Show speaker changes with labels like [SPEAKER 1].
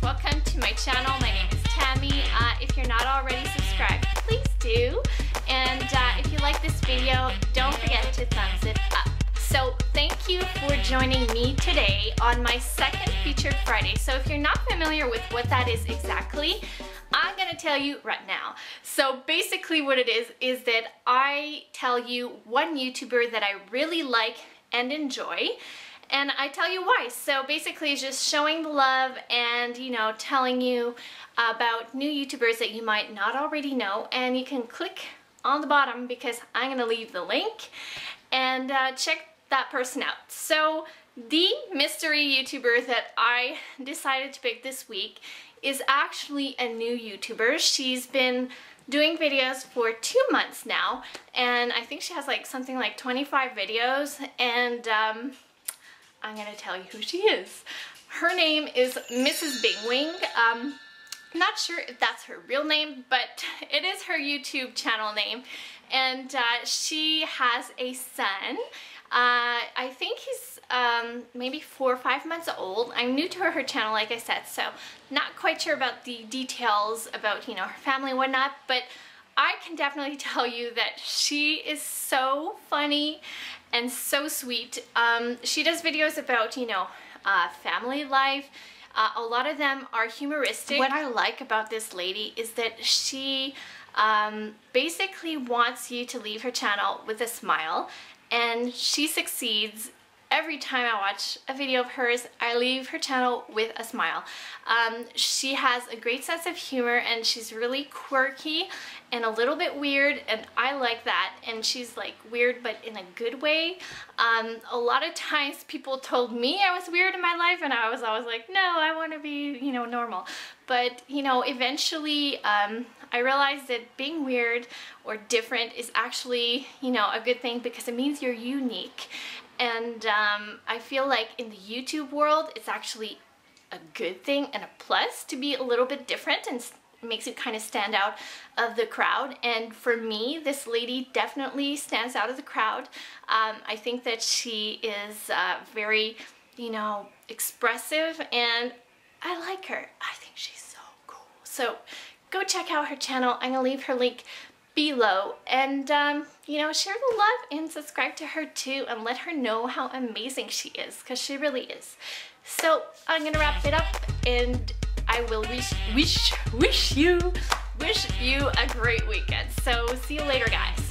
[SPEAKER 1] welcome to my channel. My name is Tammy. If you're not already subscribed, please do. And if you like this video, don't forget to thumbs it up. So thank you for joining me today on my second Featured Friday. So if you're not familiar with what that is exactly, I'm gonna tell you right now. So basically what it is that I tell you one YouTuber that I really like and enjoy, and I tell you why. So basically it's just showing the love and, you know, telling you about new YouTubers that you might not already know, and you can click on the bottom because I'm gonna leave the link and check that person out. So the mystery YouTuber that I decided to pick this week is actually a new YouTuber. She's been doing videos for 2 months now, and I think she has like something like 25 videos, and I'm gonna tell you who she is. Her name is Mrs. Bingwing. I'm not sure if that's her real name, but it is her YouTube channel name, and she has a son. I think he's maybe 4 or 5 months old. I'm new to her channel, like I said, so not quite sure about the details about, you know, her family and whatnot, but I can definitely tell you that she is so funny and so sweet. She does videos about, you know, family life. A lot of them are humoristic. What I like about this lady is that she basically wants you to leave her channel with a smile, and she succeeds. Every time I watch a video of hers, I leave her channel with a smile. She has a great sense of humor, and she's really quirky and a little bit weird, and I like that. And she's like weird but in a good way. A lot of times people told me I was weird in my life, and I was always like, no, I want to be, you know, normal. But, you know, eventually I realized that being weird or different is actually, you know, a good thing, because it means you're unique. And I feel like in the YouTube world, it's actually a good thing and a plus to be a little bit different, and makes you kind of stand out of the crowd. And for me, this lady definitely stands out of the crowd. I think that she is very, you know, expressive, and I like her. I think she's so cool. So go check out her channel. I'm gonna leave her link below, and you know, share the love and subscribe to her too, and let her know how amazing she is, because she really is. So I'm gonna wrap it up, and I will wish you a great weekend. So see you later, guys.